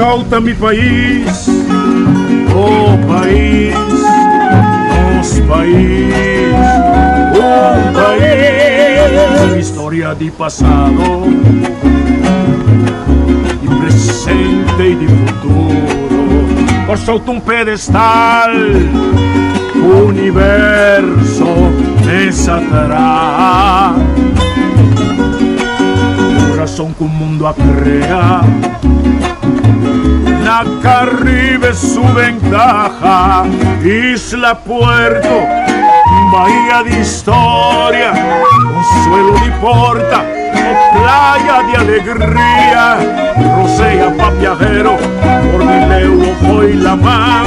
solta mi país, oh país, nos país, un país, história di passato, di presente e di futuro, por sotto un pedestal, universo nessa terra, corazón que un mundo crea, la Caribe su ventaja, isla, puerto, bahía de historia, consuelo de porta, playa de alegría, rosea pa' viajero, por mi leudo foi la mar,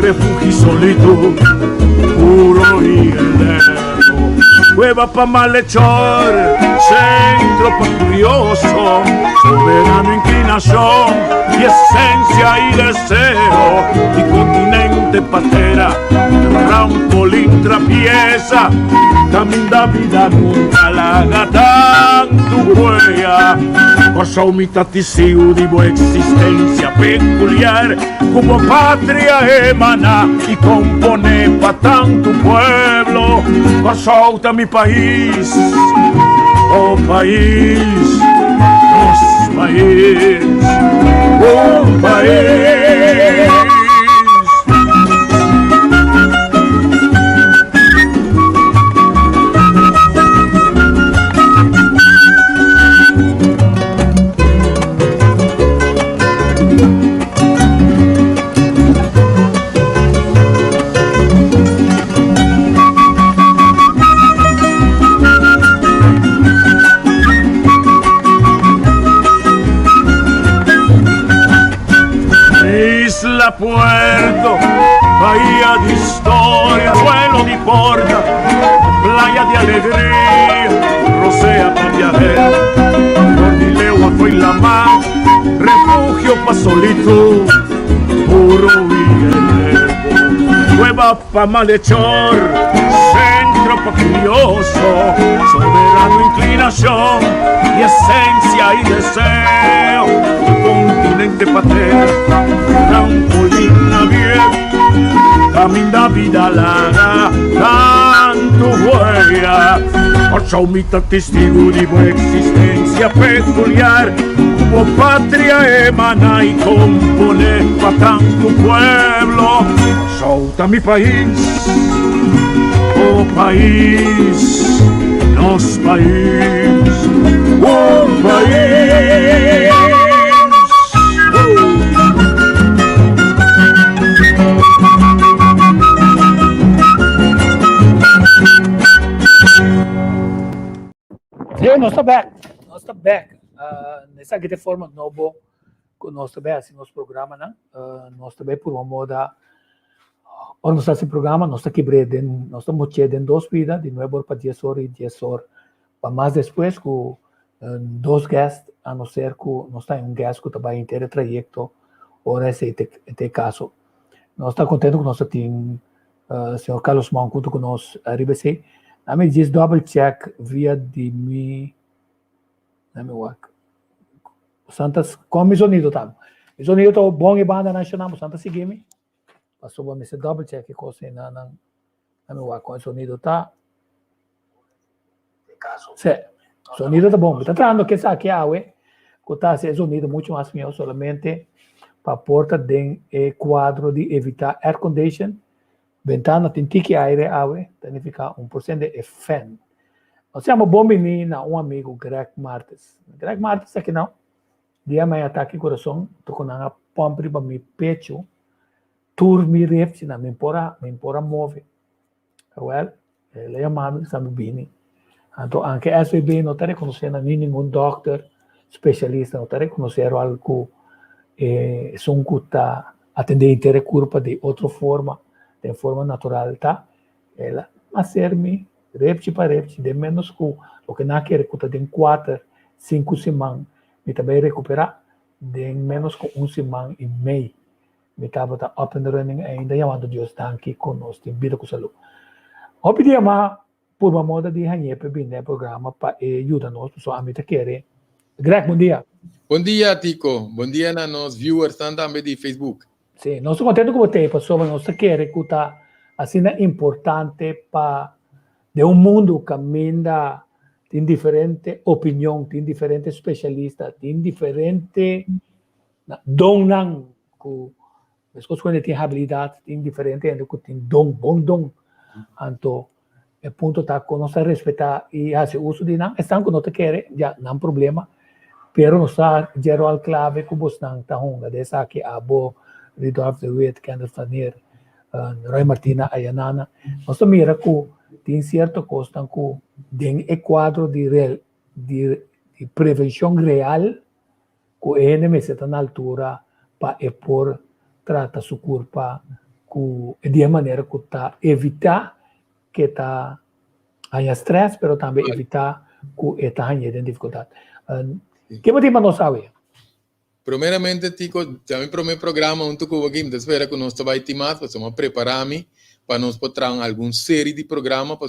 refugio solito, puro y elevo, cueva pa' malhechor, centro pa' curioso, soberano inclinación y esencia y deseo, y continente patera, trampolín trapieza, camino da vida nunca la haga tanto huella, cosa humita tisiu de boa existencia peculiar, como patria emana y compone pa' tanto pueblo, cosa mi país, oh país, nos país, un país. Puerto, bahía de historia, suelo de porta, playa de alegría, rosea pa' viajero, Cordileuá foi la mar, refugio pa' solito, puro y elevo, cueva pa' malhechor, centro pa' curioso, soberano inclinación y esencia y deseo, continente patera, trampolín abierto, camino da vida larga, tanto huella, por mitad testigo de boa existencia peculiar, como patria emana y compone pa' tanto pueblo, solta mi país, oh país, nos país, un país. Hey, nós está back. Nós está back. Nessa aqui de forma nova, nós está back assim nosso programa, né? Nós também por uma moda, onde nós esse programa, nós está quebrando, nós estamos mexendo em duas vidas, de novo para 10 horas e 10 horas, para mais depois com dois guests, a não ser que nós temos um guest que também inteiro trajeto, ora esse caso. Nós está contente que nós temos o senhor Carlos Mancuto que nós arriba assim. A me diz double check via de mi, na me work. Santas como sonido tá. O sonido tá bom e banda nacional, Santas seguime. Passou para me se double check que coisa na me work com o sonido tá. Se sonido tá bom, tá tratando que essa aqui a we, que tá esse sonido muito mais meu solamente para porta de quadro de evitar air condition. Ventana tem que aire awe, significa 1% de fan. Nós temos bom menino, um amigo, Greg Martes. Greg Martes aqui não. Dia mai ataque coração, tô com uma pompa para mi pecho. Tour mi refsi na me pora move. Well, ele é amado, sabe bem. Então, anche SVB não está reconhecendo nenhum doctor especialista, não está reconhecendo algo são que está atendendo a curva de outra forma. De forma natural, tá? Ela, mas ser-me, repete para repete, de menos que o que não quer, que tem 4, 5 semanas, me também recuperar, de menos que 1 semana e meio, me estava up and running ainda, chamando Deus está aqui conosco, tem vida com saúde. Eu pedi por uma moda de ranhar para vir no programa para ajudar nós, pessoal, a mim querer Greg, bom dia. Bom dia, Tico. Bom dia a nos viewers também de Facebook. Sim, nós estamos contentes com você, pessoal, mas nós queremos que está assim é importante para de mundo que ainda tem diferente opinião, tem diferente especialista, tem diferente donan, que as coisas quando tem habilidade, tem diferente, que tem dom, bom dom. Então, o ponto está com nós respeitar e fazer uso de não, estão com nós querem, já não há problema, pero nós está geral clave que você não está honra, dessa aqui a boa Ridolf de Witt, Kenneth Fanier, Roy Martina Ayanana. Nós mira que tem certa coisa que tem um quadro de prevenção real que o NM está na altura para por tratar sua culpa de maneira que está evitar que está há estresse, mas também evitar que está há dificuldade. Que motivo nós sabemos? Primeiramente, Tico, também para o meu programa, eu espero que nós vai timar, para nós preparar-me, para nós poder alguma série de programas, para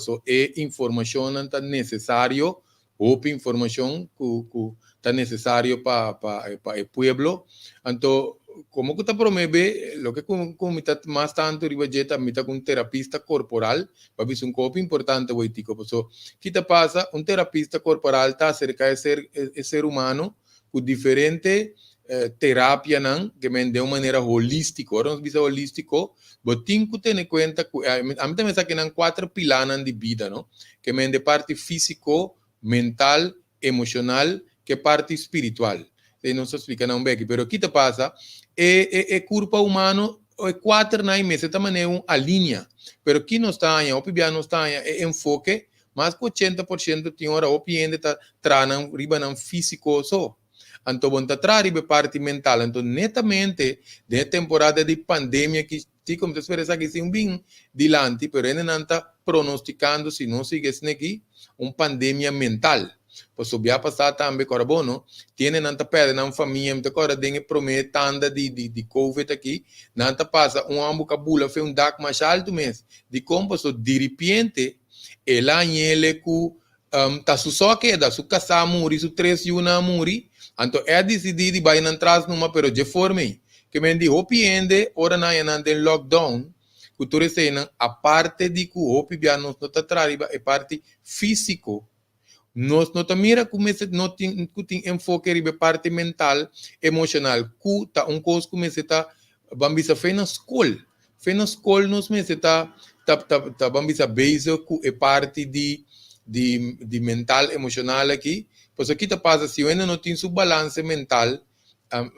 informação que é necessário, ou informação que é necessário para o povo. Então, como que está promove, o que como está mais tanto ribajeta, está com terapista corporal, para ver um copo importante, o Tico, porque que está passa, terapista corporal está cerca de ser humano, com diferente terapia não, que me de uma maneira holística, ora nós bisa holístico, mas tem que ter em conta que a mim também sabe que não 4 pilares de vida, não? Que me de parte físico, mental, emocional, que parte espiritual. E não se explica não bem, pero aqui te passa é corpo humano é 4 na mesa também é uma linha, pero aqui não está aí, o pibia não está aí, é enfoque, mas que 80% tem hora o piende tá tranam riba não físico só. Então, vão tratar de parte mental. Então, netamente, de temporada de pandemia, que como você espera que sim bem dilante, pero ainda não está pronosticando, se não sigue aqui, pandemia mental. Pois subia passar também, agora, bom, não? Tiene não está perde na família, então agora tem promete tanda de COVID aqui, não está passa ambo cabula, foi DAC mais alto mesmo, de como, de repente, ela ele que tá só que da su casa muri, su 3 yuna muri, então é decidido vai não traz numa pero de forma que me di hopiende ora na yana den lockdown cultura cena a parte de que o hopi bia nos nota trariba é parte físico nos nota mira como esse não tem enfoque ribe parte mental emocional ku tá coisa como esse tá bambisa fe na escola nos me tá bambisa base ku é parte de mental emocional aqui. Pois aqui te passa, se ainda não tem seu balance mental,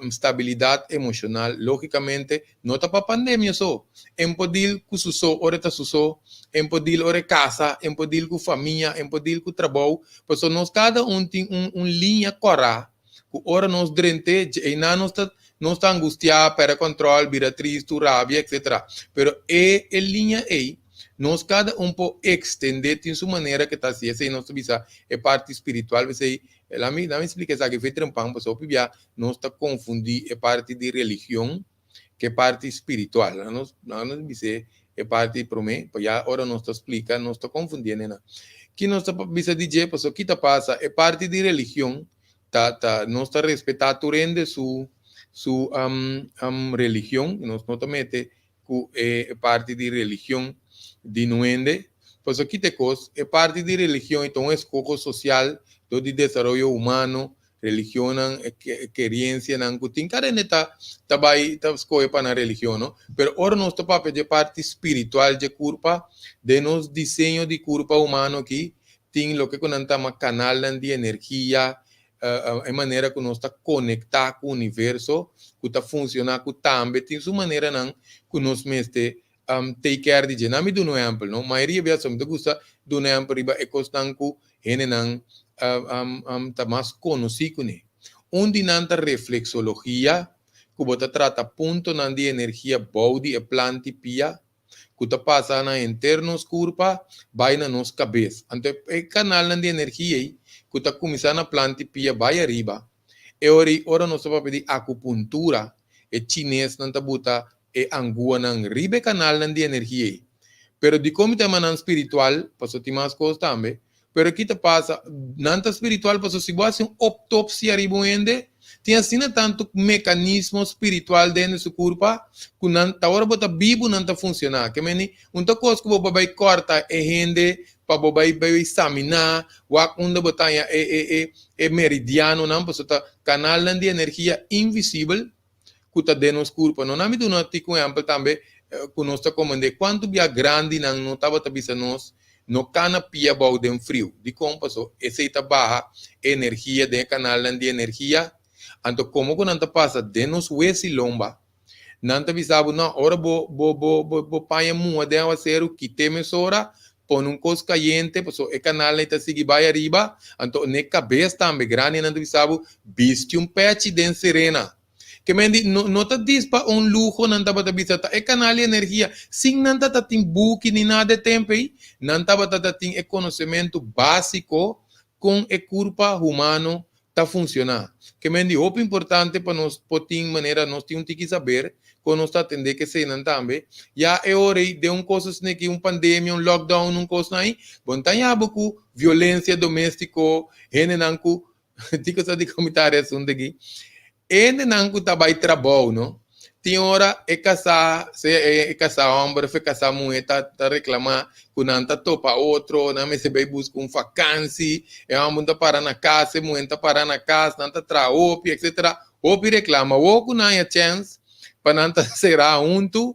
estabilidade emocional, logicamente, não está para pandemia só. Em poder com sussô, ora está sussô, em poder ora casa, em poder com família, em poder com trabalho, pois nós cada tem linha correta, que ora nós drente, e não está angustiado, para controle, vira triste, rabia, etc. Pero é linha aí. Nós cada pode extender em sua maneira que está assim, essa nossa visa é parte espiritual, você ela me explica isso que foi trampão, porque o pibia nós está confundir é parte de religião que é parte espiritual, nós dizer é parte para mim, porque agora nós está explica, nós está confundindo, né? Que nós está visa dizer, porque o que está passa é parte de religião, nós está respetar turende su religião, nós não mete que é parte de religião de nuende, pois aqui te cos é parte de religião, então é escoco social, do de desenvolvimento humano, religião, querência, não tem cara neta, vai escolher para a religião, não? Pero ora nós está para de parte espiritual de culpa, de nos desenho de culpa humano aqui, tem o que nós chama canal de energia, a maneira que nós está conectar com o universo, que está funcionando, que também tem sua maneira não, que nós mestre take care de nami do no exemplo, não? Maioria biasa me gusta do no exemplo riba ecostanco ene nang tá mais conhecido né. Onde nanta reflexologia, que bota trata ponto nan de energia body e planta pia, que tá passa na internos curpa, vai na nos cabeça. Então é canal nan de energia aí, que tá começando a planta pia vai arriba. E ora nós vamos pedir acupuntura, e chinês nanta bota e angua nang ribe canal nan de energia. Pero de como tema nan espiritual, passo ti mais coisa também, Pero aqui te passa, nanta espiritual, passou se você uma autopsia riboende, tem assim tanto mecanismo espiritual dentro do seu corpo, que nanta hora bota bibo nanta funcionar. Que meni, unta coisa que você vai cortar é rende, para você vai examinar, o onde botar é meridiano, não, porque tá canal de energia invisível, que está dentro do corpo. Não, nami do não te com exemplo também, que nós está comandando quanto bia grande não estava tabisa nós, no cana pia bau den frio. De como passou, essa barra energia de canal de energia. Então, como que não te passa de nos huesos e lomba, não te avisava, não, ora bo paia mua de fazer o que temos ora, põe coisa caliente, passou o canal está seguir vai arriba, então ne cabeça também grande, não te avisava, viste peixe de serena. Que me diz, não te diz para luxo, não te bata bisa, é canal de energia, sim não te tem book nem nada de tempo, não te bata tem conhecimento básico com o corpo humano tá funcionar. Que me diz, o importante para nós, poder maneira, nós temos que saber, quando nós atender que sei não também, já é hora de coisas que pandemia, lockdown, coisa aí, bom, tá já beaucoup violência doméstica, henenanku, digo só de comentários aqui. Ene nangu tabai trabalho, não? Tem hora casar homem, casar mulher, tá reclamar, que não tá topa outro, não me se vai buscar vacância, homem tá para na casa, mulher tá para na casa, não tá traopi, etc. Opi reclama, o que não é chance, para não tá será junto,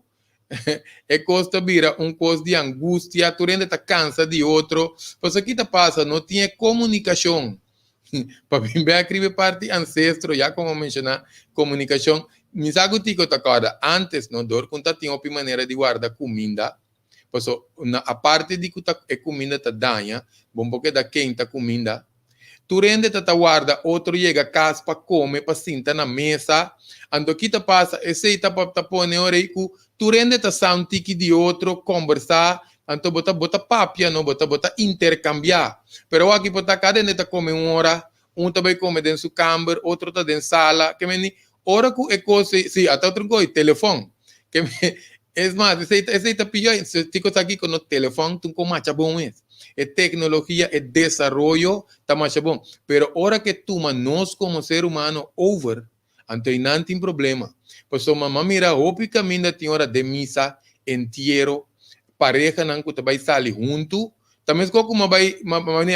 costa vira coisa de angústia, tu ainda tá cansa de outro, pois aqui tá passa, não tinha comunicação. Para mim, a escrever parte ancestro, já como mencionar, comunicação. Me sabe que agora, antes, não dor, quando tinha uma maneira de guardar comida, a parte de que a comida está danha, bom, porque da quente a comida, tu rende tá guarda, outro chega a casa para comer, para sentar na mesa, ando aqui tá passa, esse tá para pôr na hora que tu rende tá santique de outro, conversar, então bota papia, não bota intercambiar. Pero aqui bota cada neta come uma hora, também come dentro do câmara, outro tá dentro da sala, que me hora que é coisa, sim, até outro coisa, telefone. Que me é mais, esse tá pior, se tico aqui com o telefone, tu como acha bom é. É tecnologia, é desenvolvimento, tá mais bom. Pero hora que tu nós como ser humano over, então não tem problema. Pois a mamãe mira, o caminho tem hora de missa, entierro, pareja não que vai sair junto, também como vai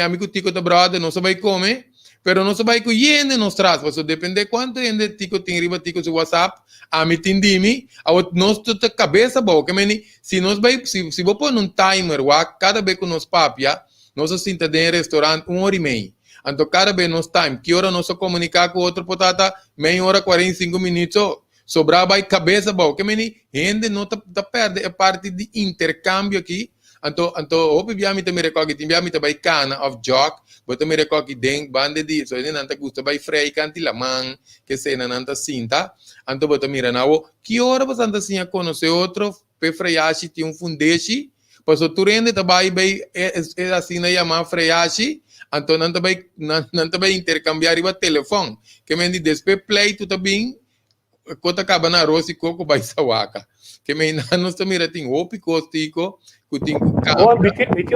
amigo tico da brother não se vai comer, pero não se vai com gente nos traz, porque depende quanto gente tico tem riba tico no WhatsApp, a mim tindimi, a nós toda cabeça boa, que meni, se nós vai se vou pôr um timer, cada vez que nós papia, nós senta dentro do restaurante 1h30. Então cada vez nós time, que hora nós comunicar com outro potata, meia hora 45 minutos. Sobrava a cabeça boa, que meni, gente não tá perde a parte de intercâmbio aqui. Então, obviamente me recordo que me vai cana of jock, but me recordo que den bande de, so não tá gusta vai freio canti la man, que se não tá cinta. Então, but mira na o, que hora você anda assim a conhecer outro, pe freiashi tem fundeshi, pois o turende tá vai é assim na chamar freiashi. Então não tá vai intercambiar o telefone, que me diz play tu tá bem. Quando acaba na arroz e coco vai sawaka. Que me não está mira tem o picostico, que tem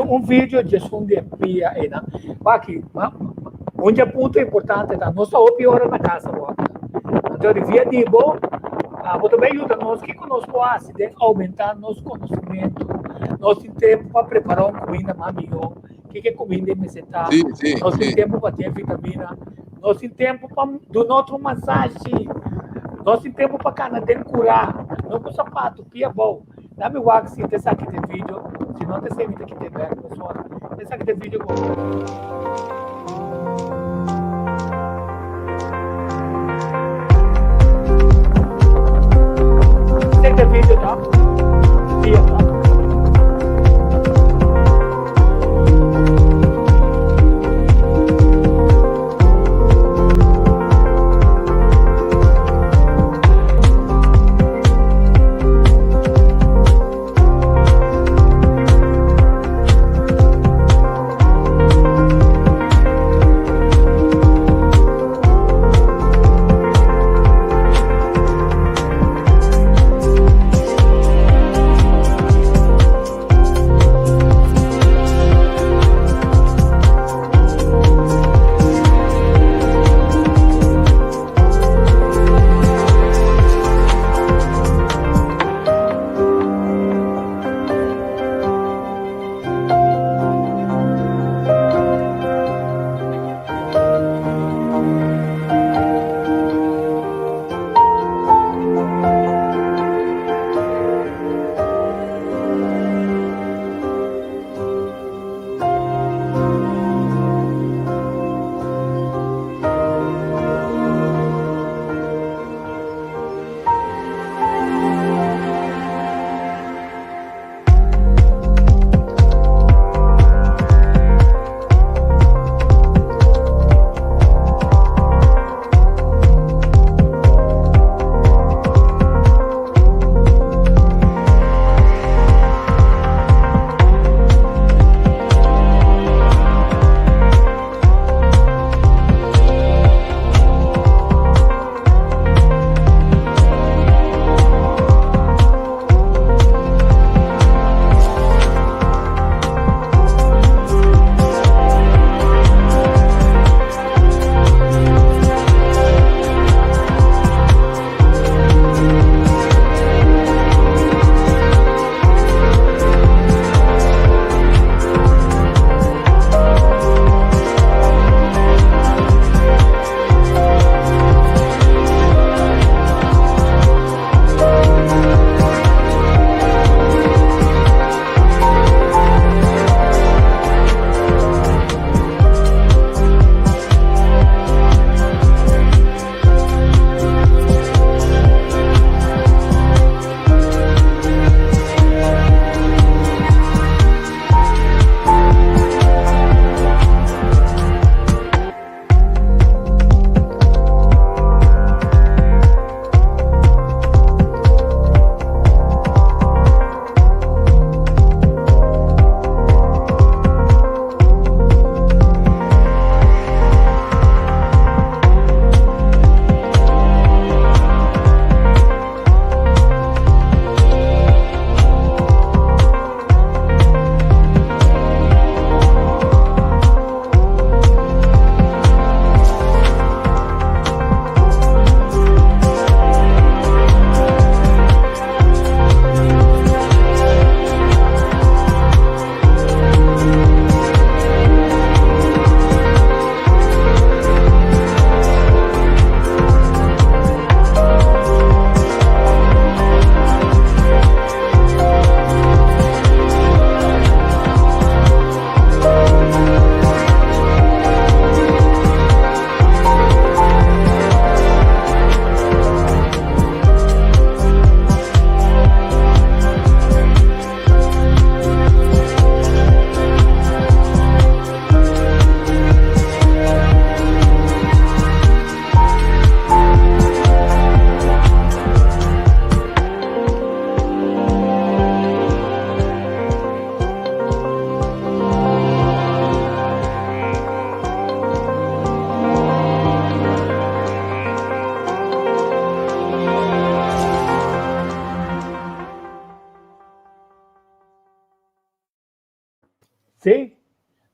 um vídeo de sunde pia aí, né? Aqui, onde é ponto importante tá, nós só opi hora na casa agora. Então devia de bom, você também ajuda nós que conosco de aumentar nosso conhecimento, nós temos tempo para preparar uma comida mais melhor. Que é comida necessária? Nós temos tempo para ter vitamina, nós temos tempo para do nosso massagem. Nós temos tempo para canadá curar, não com sapato, pia bom. Dá me o se tem aqui de vídeo, se não tem servido aqui de ver, pessoal. Tem aqui de vídeo com tem de vídeo, tá? Pia, tá?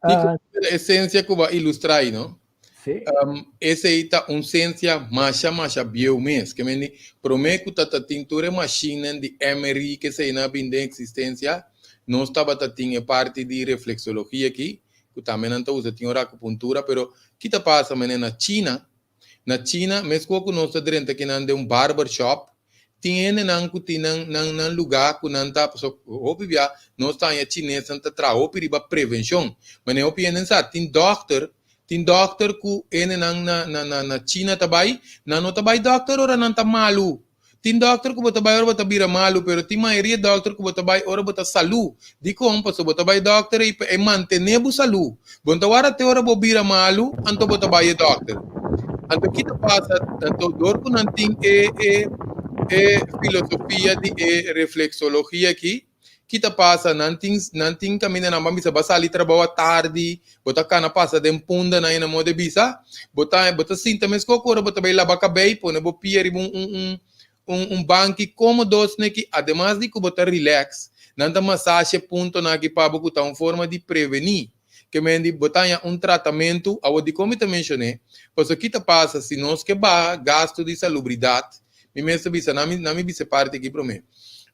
Ah, a essência que vai ilustrar aí, não? sim. Essa aí tá uma ciência mais biomens, que me promete que a tintura machine de Emery que se na binda existência, não estava tinha parte de reflexologia aqui, que também não usa tinha acupuntura, pero que tá passa mané na China, mesmo que nós dentro aqui na um barbershop, tinha nang nang lugar que não tá so hopi via nós tá em chinês não tá tra hopi riba prevenção, mas não hopi nem sa tin doctor ku ene na China tabay na no tabay doctor ora nan malu tin doctor ku tabay ora bira malu pero tin maioria doctor ku tabay ora bota salu di ko ang paso tabay doctor e mantener bu salu bonta wara te ora bo bira malu anto tabay doctor anto kita pasa anto dor ku nanting filosofia de reflexologia aqui kita passa nanting camina na mambisa basa ali trabalho tarde bota cana passa de punda na ina mode bisa bota sinta mes kokora bota vai lavar cabelo pone bo pieri banco cômodo né que además de que bota relax nanta massagem ponto na que para botar uma forma de prevenir que mendi botar tratamento ao de como te mencionei pois kita passa se nós que ba gasto de salubridade me mesmo bisa na me bisa parte aqui para mim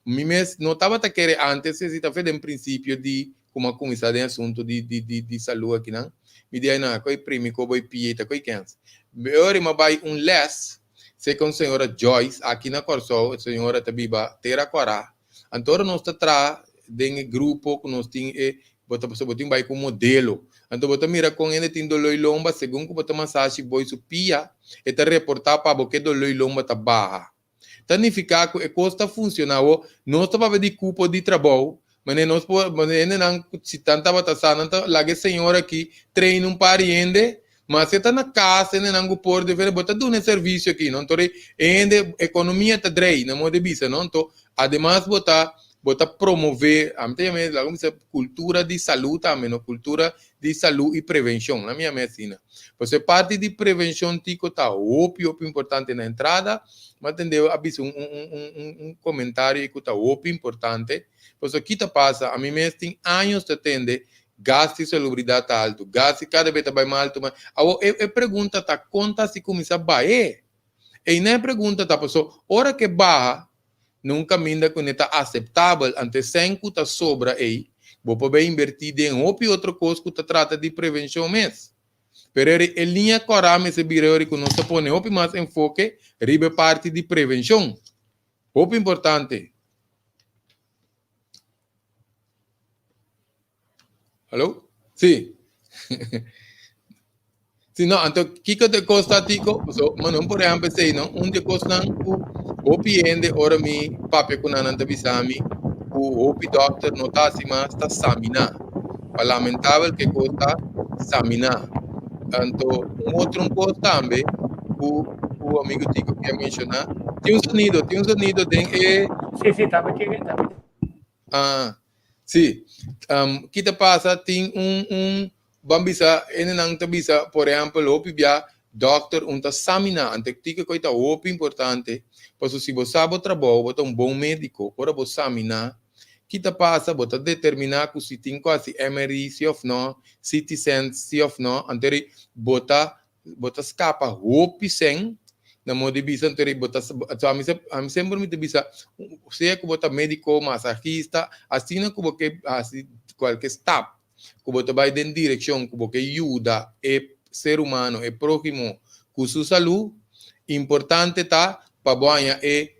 Mimes não estava a querer antes, se está fazendo em princípio de como começar em assunto de saúde aqui, não? Me diz não, coi primo, coi pieta, coi câncer. Agora me vai les, se com a senhora Joyce aqui na Corsol, a senhora Tabiba Teraquará. Então nós está de grupo que nós tem bota vai com modelo. Então bota mira com ele tem dolor lomba, segundo que bota massagem boi supia, e te reportar para porque dolor lomba tá barra. Significa que a costa funcionava, não estava de culpa de trabalho, mas nós não se tanta batação, lá que a senhora aqui treina um pariente, mas se está na casa, não pode diferente, bota um serviço aqui, não? Então, a economia está drei, não pode bisa, não? Então, además bota promover, cultura de saúde também, cultura de saúde e prevenção, na minha medicina. Você parte de prevenção, tico tá ópio importante na entrada, mas entendeu? Aviso comentário que tá ópio importante. Pois aqui tá passa, a mim mesmo tem anos de atender, gasto de salubridade tá alto, gasto cada vez tá bem alto, mas a pergunta tá conta se começa a baixar. E nem pergunta tá, pessoal, hora que barra, nunca minda que não está aceitável, ante sem que está sobra aí, vou poder invertir em outra coisa que trata de prevenção mesmo. Pero em linha corame se vira que nós põe mais enfoque, ribe parte de prevenção. Muito importante. Alô? Sim. Se não, então, o que te custa, Tico? Mas não, por exemplo, sei, não? Onde custa o piende, ora mi, papi, com a nanta bisami, o doctor notasi, mas está samina. É lamentável que custa samina. Então, outro custa também, o amigo Tico que ia mencionar, tem um sonido de... Sim, estava aqui. Ah, sim. O que te passa, tem bambisa, nang tabisa, por exemplo, hopi bia, doctor, samina, antektika ko ita hopi importante, paso si você sabe o trabalho, bota bom médico, ora você samina, kita passa, bota determinar que se tem quase MRI, se ou não, CT scan, se ou não, anteri, bota escapa hopi sem, na modo bisa, anteri, bota, a sempre me bisa, se é que bota médico, massagista, assim na que assim, qualquer step, que você vai em direção, que você ajuda o ser humano, o próximo, com sua saúde, importante tá para banhar é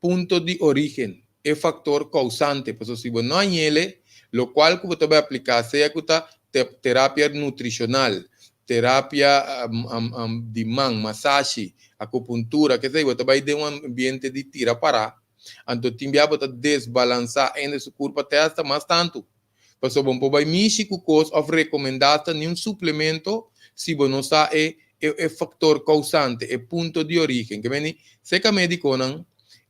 ponto de origem, é fator causante, porque se você não tem ele, o qual que você vai aplicar, seja que tá terapia nutricional, terapia de massagem, acupuntura, que seja, você vai ter um ambiente de tira para, então tem que desbalançar em seu corpo até hasta mais tanto. Paso bom po vai México cos of recomendata nenhum suplemento se você não sabe é fator causante, é ponto de origem. Que vem se que médico não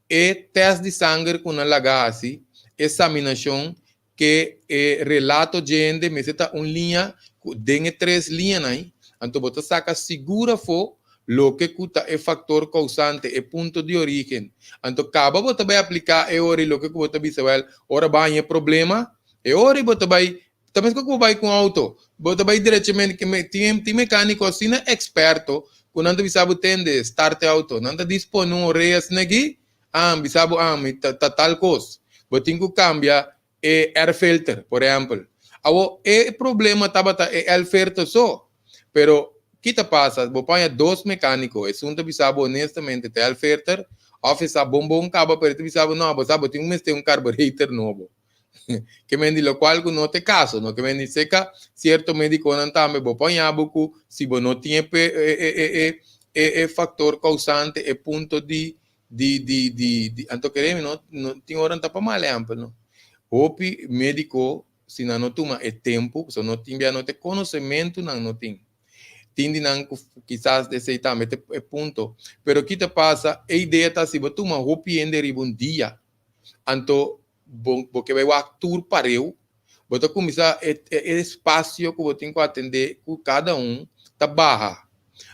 é teste de sangue com a lagasi, examinação que é relato gente, mas está linha, tem 3 linhas aí. Então você saca segura for lo que cuta é fator causante, é ponto de origem. Então acaba você vai aplicar é hora lo que você vai ora vai problema. E ora você vai Também que eu vai com auto, bota vai diretamente que tem mecânico assim, experto, quando não sabe tende start auto, não dispõe um reis negi, sabe tal coisa. Botin que cambia air filter, por exemplo. Awo problema tabata air filter só, pero kita passa, vou põe dois mecânicos, é um que sabe honestamente air filter, office a bombom caba, pero tu sabe não, você sabe tem um carburetor novo. Que mendi lo qual que não tem caso, não que mendi seca certo médico não também vou põe abuco, se você não tem fator causante, é ponto de anto queremos não tem hora para mal amplo, não. Hopi médico se não toma é tempo, se não tem não tem conhecimento não tem. Tindi não quizás desse também é ponto, pero que te passa a ideia tá se você toma hopi ender um dia, anto porque vai actuar para eu, você começa espaço que você tem que atender com cada tá barra.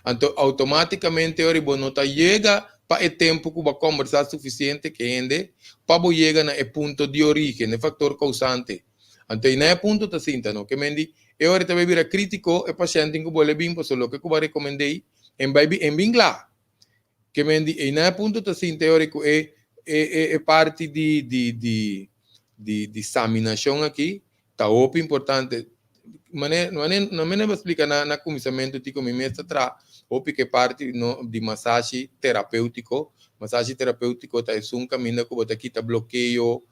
Então, automaticamente, você não chega para o tempo que você conversar suficiente que ainda para você chegar no ponto de origem, no fator causante. Então, não é ponto da cinta, não? Que me diz, eu ahorita vai vir crítico, o paciente que você bem, por lo que eu recomendei, em bem lá. Que me diz, não é ponto da cinta, teórico, é parte de examinação aqui, tá muito importante. Não me explica na começamento de como me está ou que parte de massagem terapêutico. Massagem terapêutico tá é um caminho que você quita bloqueio,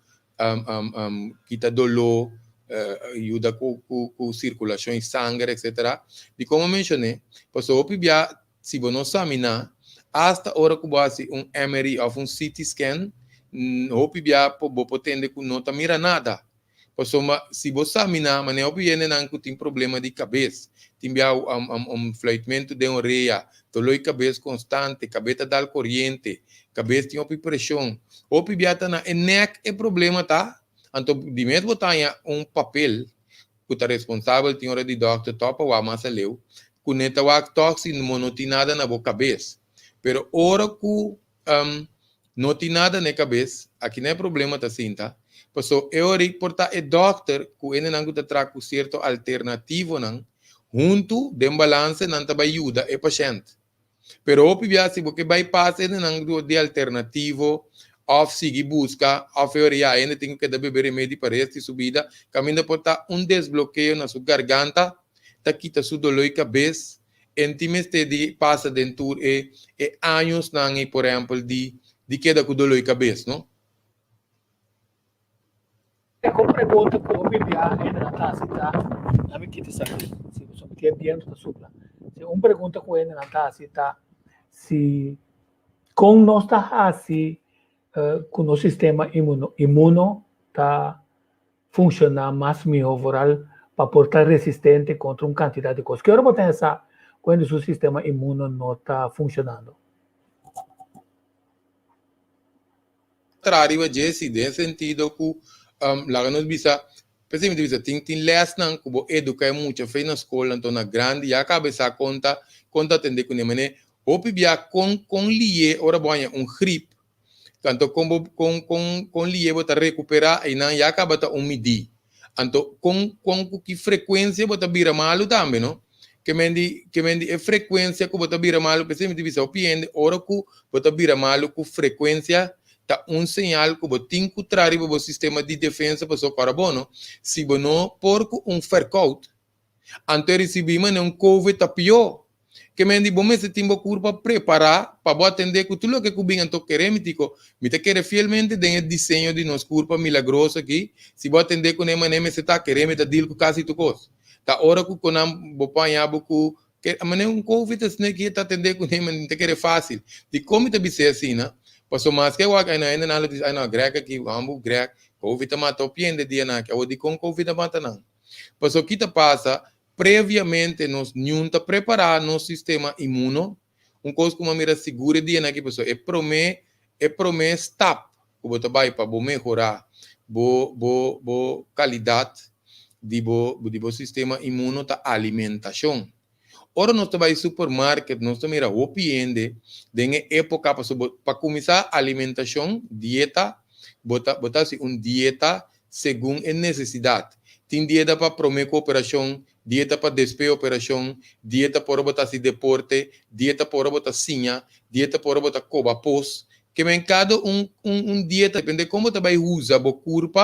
quita dolor, ajuda com circulação de sangue, etc. E como mencionei, passou se você não examinar, hasta a hora que você faz MRI ou CT scan, hopi potende que não tá mira nada. Se você examinar, mas não tem problema de cabeça, tem flutuamento de orelha, dolor de cabeça constante, cabeça dá corrente, cabeça tem pressão. Hopi tá na neck é problema tá. Então, de mesmo botar papel que tá responsável, tem hora de doctor topa o amassa leu, que neta o toxina não tem nada na boca cabeça. Pero hora que não tem nada na cabeça, aqui não é problema tá assim, tá? Então, eu reportar é doctor que ele não está trazendo certo alternativo não, junto de balance não tá ajuda é paciente. Pero o pibia se você bypass ele não de alternativo, of seguir busca, of eu ainda tenho que dar beber remédio para esta subida, caminho portar desbloqueio na sua garganta, tá quita sua dolor de cabeça, intimamente de passa dentro anos não por exemplo de queda com dolor de cabeça, não? Como pergunta que eu vivia ainda na taça, tá? Não me quita saber se você me tem dentro da supla. Se pergunta que eu ainda na taça, tá? Se com nós tá assim, com o sistema imuno tá funcionando mais melhor para portar resistente contra uma quantidade de coisas. Que hora você pensar quando o sistema imuno não está funcionando? Contrário a Jesse, nesse sentido que lá nos bisa, pessoalmente tem les não que vou educar muito, fez na escola, então na grande, e a cabeça conta atender com ele, ou pibia com lie, ora banha grip, então com lie bota recuperar e não e acaba tá medir, então com que frequência bota vira malo também, não? Que mendi é frequência que bota vira malo, pessoalmente bisa opinião, ora que bota vira malo com frequência tá sinal que você tem que trazer para o sistema de defesa para o seu carbono. Se você não por faircoat, antes de receber COVID tá pior. Que me diz, você tem que preparar para atender com tudo o que cubinha então queremos, me quer fielmente tem o desenho de nossa curva milagrosa aqui. Se você atender com ele, você está querendo tá deal com quase tudo coisa. Tá hora que quando você apanhar que mas COVID assim que tá atender com ele, não te quer fácil. De como te ser assim, né? Passou mais que eu ainda não diz ainda grega aqui vamos grega COVID matou piende dia na que eu digo com COVID mata não. Passou que te passa previamente nós não tá preparar nosso sistema imuno coisa como mira segura dia na que passou é promê stop que você vai para melhorar bo qualidade de bo sistema imuno ta alimentação. Ora nós vai supermercado, nós mira o piende, dengue época para começar alimentação, dieta, botar se dieta segundo a necessidade. tem dieta para promover cooperação, dieta para despejar operação, dieta para botar se deporte, dieta para botar sinha, dieta para botar coba pos, que em cada dieta, depende como você vai usar o corpo,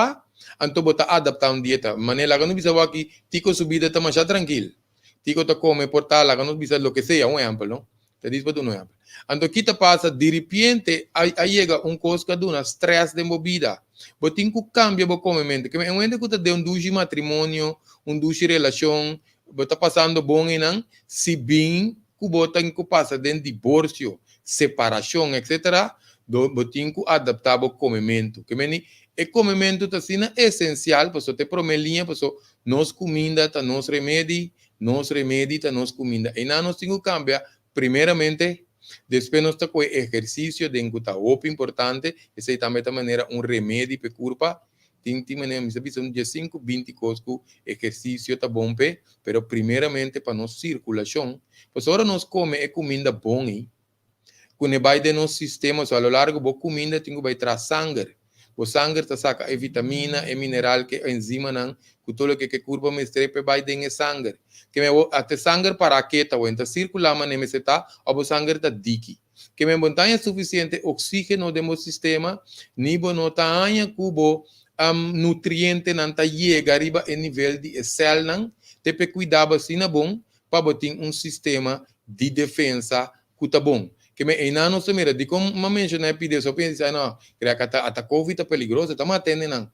então botar adaptar uma dieta. Maneira que não bisa aqui, tico subida tá mais tranquilo. Tico tá come portar lá, não bisa lo que seja, exemplo, não? Te diz para um exemplo. Então aqui tá passa de repente, aí chega coisa de uma stress de movida. Botin que cambia o comimento, que é um ente que tá de duche matrimônio, duche relação, bota passando bom e não, se bem que botin que passa de divórcio, separação, etc. Botin que adaptar o comimento, que meni e comimento tá sendo essencial, porque te promelinha, porque nos comida tá nos remédio tá nos comida. E não nos tem que cambiar, primeiramente, depois nós temos exercício de encuta o importante, esse também de maneira remédio para curva, tem maneira, me sabe, são 5, 20 coisas, exercício tá bom, pero primeiramente para nossa circulação, pois agora nós come comida bom, quando vai de nosso sistema, so, a lo largo da comida tem que vai trazer sangue, o sangue tá saca vitamina e mineral que enzima não, que tudo que curva me estrepe vai de sangue, que me até sangue para que tá, então circular mas nem se tá, o sangue tá diki, que me montanha suficiente oxígeno do meu sistema, nível não tá anha cubo nutriente não tá chega arriba em nível de célula não, te pe cuidar assim na bom, para botar sistema de defesa que tá bom. Que me enano se mira, de como uma mencionei pide só pensa não, creia que a COVID é peligrosa, tá matando não.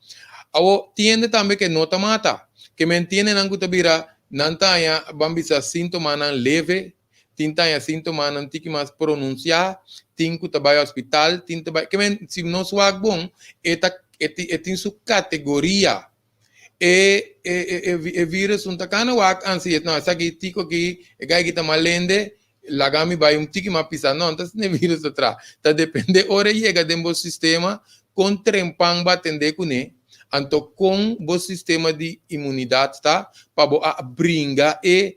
Ao tiende também que não tá mata, que me entende não que tá vira, não tá ya bambisa sintoma não leve, tinta ya sintoma não tem que mais pronunciar, tem que tá vai ao hospital, tem que vai, que me se não suag bom, tem sua categoria. E vírus não tá cana wak ansiedade, não, essa aqui tico que gai que tá malende lagami vai tiki mapisa não, então se vírus atrás, tá depende hora chega dentro do sistema com trempang batende com né, então com o sistema de imunidade tá, para bringa e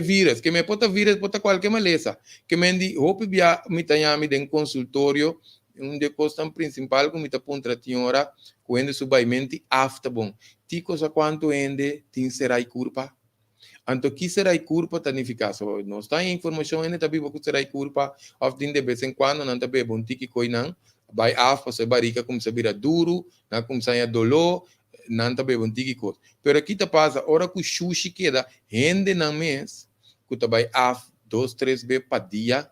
vírus, que me pode vírus pode qualquer maleza, que me di hope bia mitanyami den consultório de costa principal com mita pontra tinhora quando subaimente afta bom, tico sa quanto ende tin será curpa. Então, que será a culpa tanificar? Não está em informação ainda, também o que será a culpa, de vez em quando, não está bem bom, tiki coinan, vai afpa, se barica como se vira duro, não como se há dolor, não está bem bom, tiki coisa. Pero aqui está passa, hora que o sushi queda, rende na mês, que está vai af, 2, 3 vezes para dia,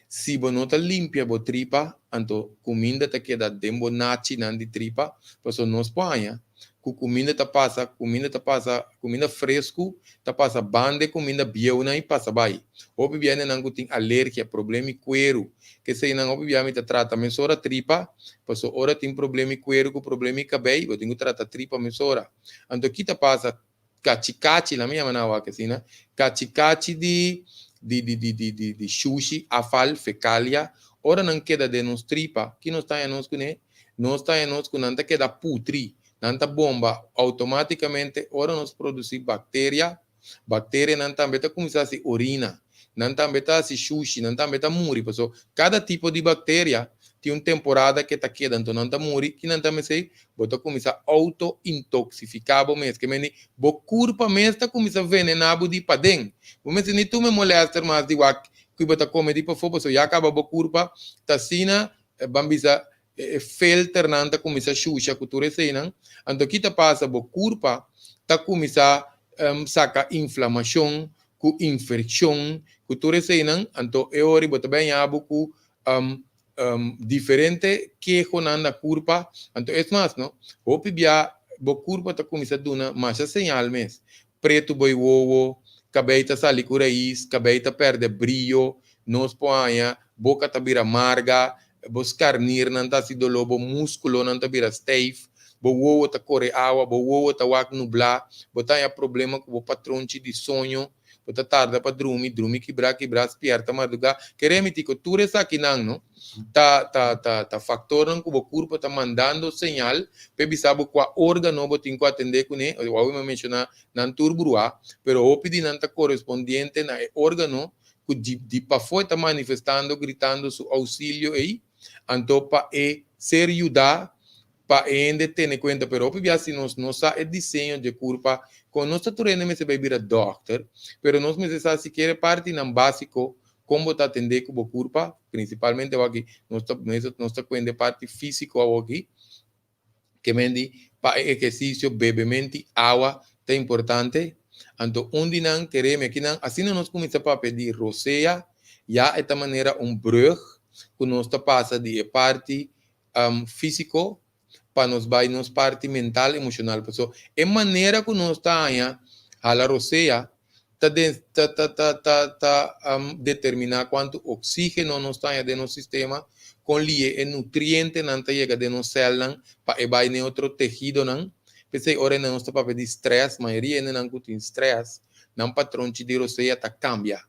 se você não está limpa a tripa, então, comida está queda dentro nachi, não de tripa, porque não se põe, comida passa, comida fresco, passa bande, comida biona e passa vai. Obi viene não tem alergia, problema de cuero, que se não obi viene trata mesora tripa, passo ora tem problema de cuero, com problema de cabelo, eu tenho que tratar tripa mesora. Então aqui passa cachicachi, na minha manawa que assim, né? Cachicachi de sushi, afal, fecalia, ora não queda de nos tripa, que não está em nós com né? Não está em nós com não queda putri. Nanta bomba, automaticamente, ora nos produzir bactéria não também começar a se urina, não também a se sushi, não também a muri, porque cada tipo de bactéria tem uma temporada que está queda, então não está muri, que não também se, bota começar a auto-intoxificar, mesmo, que meni, bo curpa mesmo está começando a venenar de para dentro, mas se nem tu me molesta mais de wak, que bota comer de para fora, porque já acaba bo curpa, tá sina, bambisa, filter nanta começa a chucha cultura cena então aqui passa bo curpa tá começa saca inflamação com infecção cultura cena então é hora bota bem abo com diferente que nanda curpa então é mais não o pibia bo curpa tá começa duna mais señal mes preto boi wowo cabelo sali com raiz cabelo perde brilho nos põe boca tá vira amarga buscar nir não tá se dolobo músculo não tá vira steife bo tá corre água bo tá wak nublar botar é problema com o patrão de sonho botar tarde para dormir quebrar espierta madruga queremos que tu essa aqui não tá factor não que o corpo tá mandando sinal para saber qual órgão botin que atender com né eu vou mencionar não turburua pero o pedir não tá correspondiente na órgão que de para fora tá manifestando gritando seu auxílio aí então para ser ajudar para ainda ter em conta, pero obviamente nós é desenho de curva, com nós turene me se vai virar doctor, pero nós me se quer parte não básico como está atender com a curva, principalmente aqui nós está com a parte física aqui, que mendi para exercício, bebimento, água, é importante. Então, onde não queremos aqui não, assim nós começamos a pedir roceia, já esta maneira brug que nós passa de parte físico para nos vai nos parte mental, emocional. Então, é maneira que nós está a la roceia determinar quanto oxígeno nós está de nosso sistema, com o nutriente não chega de nossa célula para vai em outro tecido não. Pensei, ora não está para pedir estresse, maioria não tem estresse, não patrão de roceia tá cambia.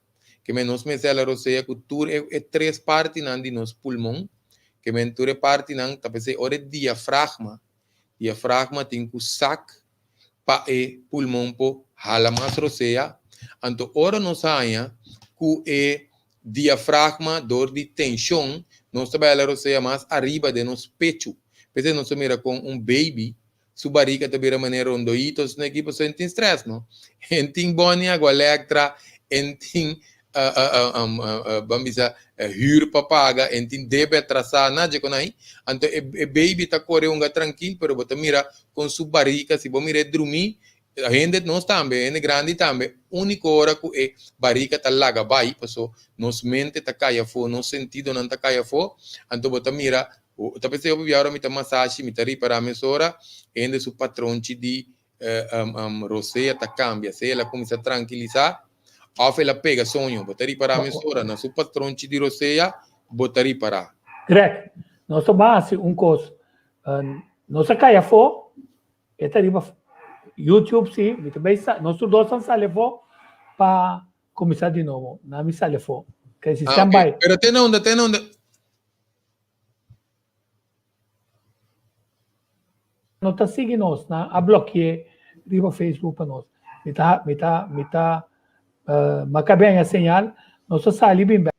Que menos me célula roceia que tur é três partes não de nos pulmão, que men tur é parte não tá pensei, ora diafragma tem que sac para pulmão po hala mais roceia. Então, ora nós saia que diafragma, dor de tensão, nós trabalhamos roceia mais arriba de nosso pecho. Pensei, nós mira com baby, sua barriga também de maneira ondoitos, na equipe sente estresse, não? Tem bonia, água elétrica, tem vamos dizer, hyr para pagar, tem deve atrasar, nada com aí. Então, baby está correndo tranquilo, pero você mira com sua barriga, se você mira dormir, a gente nós também, é grande também, única hora que a barriga está lá, vai, passou, nossa mente está caia fora, nosso sentido não está caia fora, então você mira, talvez eu vi agora me massagem, me reparar a mesura, ainda o patrão de roceia tá cambia, se ela começa a tranquilizar, ou ela pega sonho, você reparar a mesura, na sua patrão de roceia, você reparar. Greg, nossa base coisa, nossa caia fora, é tarifa YouTube sim, nós dois estamos levando para começar de novo, não me sale fora, que se stand by. Pero tem onda. Não está seguindo nós, a bloquear riba Facebook para nós. Me tá, macabem a señal, nós saímos bem.